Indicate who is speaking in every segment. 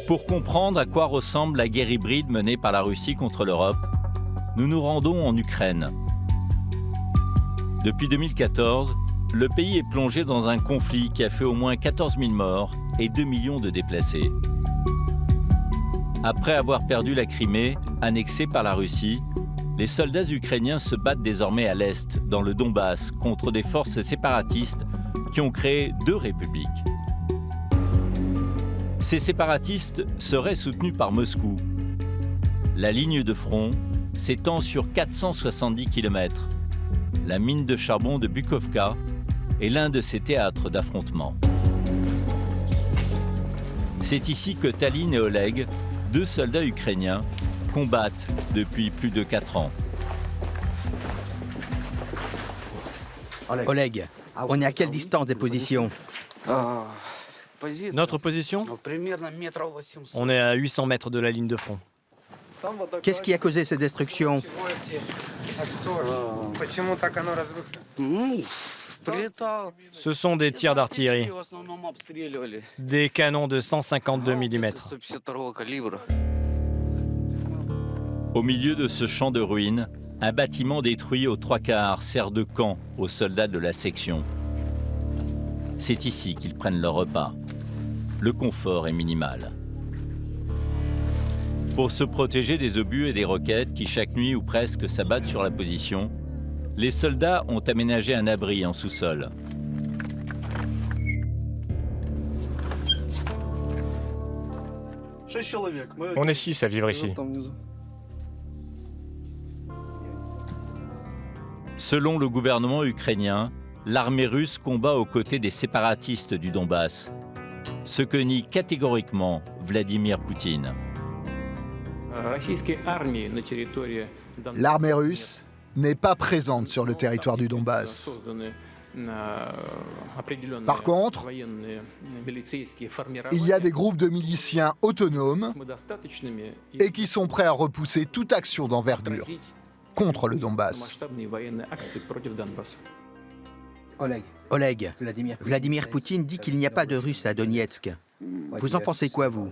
Speaker 1: Pour comprendre à quoi ressemble la guerre hybride menée par la Russie contre l'Europe, nous nous rendons en Ukraine. Depuis 2014, le pays est plongé dans un conflit qui a fait au moins 14 000 morts et 2 millions de déplacés. Après avoir perdu la Crimée, annexée par la Russie, les soldats ukrainiens se battent désormais à l'est, dans le Donbass, contre des forces séparatistes qui ont créé 2 républiques. Ces séparatistes seraient soutenus par Moscou. La ligne de front s'étend sur 470 km. La mine de charbon de Bukovka est l'un de ces théâtres d'affrontement. C'est ici que Tallinn et Oleg, 2 soldats ukrainiens, combattent depuis plus de 4 ans.
Speaker 2: Oleg, on est à quelle distance des positions?
Speaker 3: Notre position? On est à 800 mètres de la ligne de front.
Speaker 2: Qu'est-ce qui a causé ces destructions?
Speaker 3: Ce sont des tirs d'artillerie, des canons de 152 mm.
Speaker 1: Au milieu de ce champ de ruines, un bâtiment détruit aux 3/4 sert de camp aux soldats de la section. C'est ici qu'ils prennent leur repas. Le confort est minimal. Pour se protéger des obus et des roquettes qui chaque nuit ou presque s'abattent sur la position, les soldats ont aménagé un abri en sous-sol.
Speaker 4: On est 6 à vivre ici.
Speaker 1: Selon le gouvernement ukrainien, l'armée russe combat aux côtés des séparatistes du Donbass, ce que nie catégoriquement Vladimir Poutine.
Speaker 5: L'armée russe n'est pas présente sur le territoire du Donbass. Par contre, il y a des groupes de miliciens autonomes et qui sont prêts à repousser toute action d'envergure contre le Donbass.
Speaker 2: Oleg, Vladimir Poutine dit qu'il n'y a pas de Russes à Donetsk. Vous en pensez quoi, vous?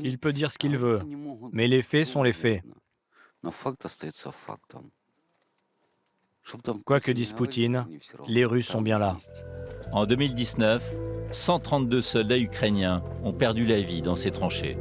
Speaker 3: Il peut dire ce qu'il veut, mais les faits sont les faits. Quoi que dise Poutine, les Russes sont bien là.
Speaker 1: En 2019, 132 soldats ukrainiens ont perdu la vie dans ces tranchées.